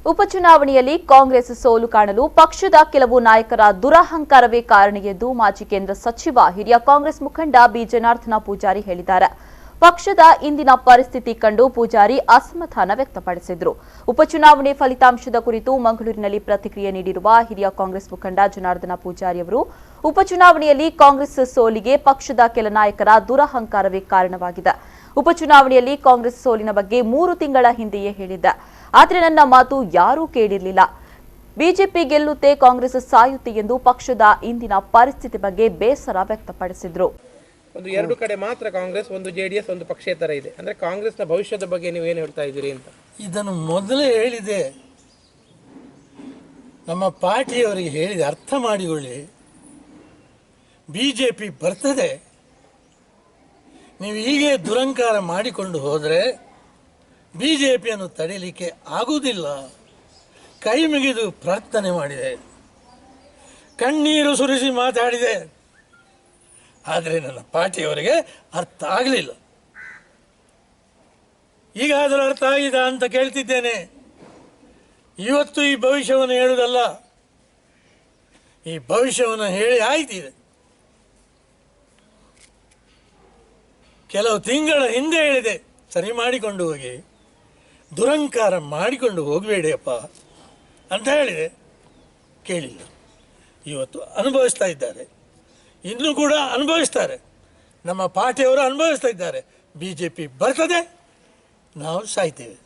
ಉಪಚುನಾವಣೆಯಲ್ಲಿ ಕಾಂಗ್ರೆಸ್ ಸೋಲು ಕಾಣಲು ಪಕ್ಷದ ಕೆಲವು ನಾಯಕರ ದುರಹಂಕಾರವೇ ಕಾರಣ ಎಂದು ಮಾಜಿ ಕೇಂದ್ರ ಸಚಿವ ಹಿರಿಯ ಕಾಂಗ್ರೆಸ್ ಮುಖಂಡ ಬಿ ಜನಾರ್ದನ ಪೂಜಾರಿ ಹೇಳಿದ್ದಾರೆ. ಪಕ್ಷದ ಇಂದಿನ ಪರಿಸ್ಥಿತಿ ಕಂಡು ಪೂಜಾರಿ ಅಸಮಾಧಾನ ವ್ಯಕ್ತಪಡಿಸಿದರು. ಉಪಚುನಾವಣೆ ಫಲಿತಾಂಶದ ಕುರಿತು ಮಂಗಳೂರಿನಲ್ಲಿ ಪ್ರತಿಕ್ರಿಯೆ ನೀಡಿರುವ ಹಿರಿಯ ಕಾಂಗ್ರೆಸ್ ಮುಖಂಡ ಜನಾರ್ದನ ಪೂಜಾರಿ ಅವರು, ಉಪಚುನಾವಣೆಯಲ್ಲಿ ಕಾಂಗ್ರೆಸ್ ಸೋಲಿಗೆ ಪಕ್ಷದ ಕೆಲ ನಾಯಕರ ದುರಹಂಕಾರವೇ ಕಾರಣವಾಗಿದೆ. ಉಪಚುನಾವಣೆಯಲ್ಲಿ ಕಾಂಗ್ರೆಸ್ ಸೋಲಿನ ಬಗ್ಗೆ 3 ತಿಂಗಳ ಹಿಂದೆಯೇ ಹೇಳಿದ್ದೆ. ಆದರೆ ನನ್ನ ಮಾತು ಯಾರೂ ಕೇಳಿರಲಿಲ್ಲ. ಬಿಜೆಪಿ ಗೆಲ್ಲುತ್ತೆ, ಕಾಂಗ್ರೆಸ್ ಸಾಯುತ್ತೆ ಎಂದು ಪಕ್ಷದ ಇಂದಿನ ಪರಿಸ್ಥಿತಿ ಬಗ್ಗೆ ಬೇಸರ ವ್ಯಕ್ತಪಡಿಸಿದರು. ಒಂದು ಎರಡು ಕಡೆ ಮಾತ್ರ ಕಾಂಗ್ರೆಸ್, ಒಂದು ಜೆಡಿಎಸ್, ಒಂದು ಪಕ್ಷೇತರ ಇದೆ. ಅಂದ್ರೆ ಕಾಂಗ್ರೆಸ್ನ ಭವಿಷ್ಯದ ಬಗ್ಗೆ ನೀವು ಏನು ಹೇಳ್ತಾ ಇದ್ದೀರಿ ಅಂತ? ಇದನ್ನು ಮೊದಲೇ ಹೇಳಿದೆ, ನಮ್ಮ ಪಾರ್ಟಿಯವರಿಗೆ ಹೇಳಿದೆ, ಅರ್ಥ ಮಾಡಿಕೊಳ್ಳಿ. ಬಿಜೆಪಿ ಬರ್ತದೆ, ನೀವು ಹೀಗೆ ದುರಂಕಾರ ಮಾಡಿಕೊಂಡು ಹೋದರೆ ಬಿಜೆಪಿಯನ್ನು ತಡೆಯಲಿಕ್ಕೆ ಆಗುವುದಿಲ್ಲ. ಕೈ ಮುಗಿದು ಪ್ರಾರ್ಥನೆ ಮಾಡಿದೆ, ಕಣ್ಣೀರು ಸುರಿಸಿ ಮಾತಾಡಿದೆ. ಆದರೆ ನನ್ನ ಪಾರ್ಟಿಯವರಿಗೆ ಅರ್ಥ ಆಗಲಿಲ್ಲ. ಈಗಾದರೂ ಅರ್ಥ ಆಗಿದೆ ಅಂತ ಕೇಳ್ತಿದ್ದೇನೆ. ಇವತ್ತು ಈ ಭವಿಷ್ಯವನ್ನು ಹೇಳುವುದಲ್ಲ, ಈ ಭವಿಷ್ಯವನ್ನು ಹೇಳಿ ಆಯ್ತಿದೆ. ಕೆಲವು ತಿಂಗಳ ಹಿಂದೆ ಹೇಳಿದೆ, ಸರಿ ಮಾಡಿಕೊಂಡು ಹೋಗಿ, ದುರಂಕಾರ ಮಾಡಿಕೊಂಡು ಹೋಗಬೇಡಿಯಪ್ಪ ಅಂತ ಹೇಳಿದೆ. ಕೇಳಿಲ್ಲ. ಇವತ್ತು ಅನುಭವಿಸ್ತಾ ಇದ್ದಾರೆ, ಇನ್ನೂ ಕೂಡ ಅನುಭವಿಸ್ತಾರೆ. ನಮ್ಮ ಪಾರ್ಟಿಯವರು ಅನುಭವಿಸ್ತಾ ಇದ್ದಾರೆ. ಬಿಜೆಪಿ ಬರ್ತದೆ, ನಾವು ಸಾಯ್ತೇವೆ.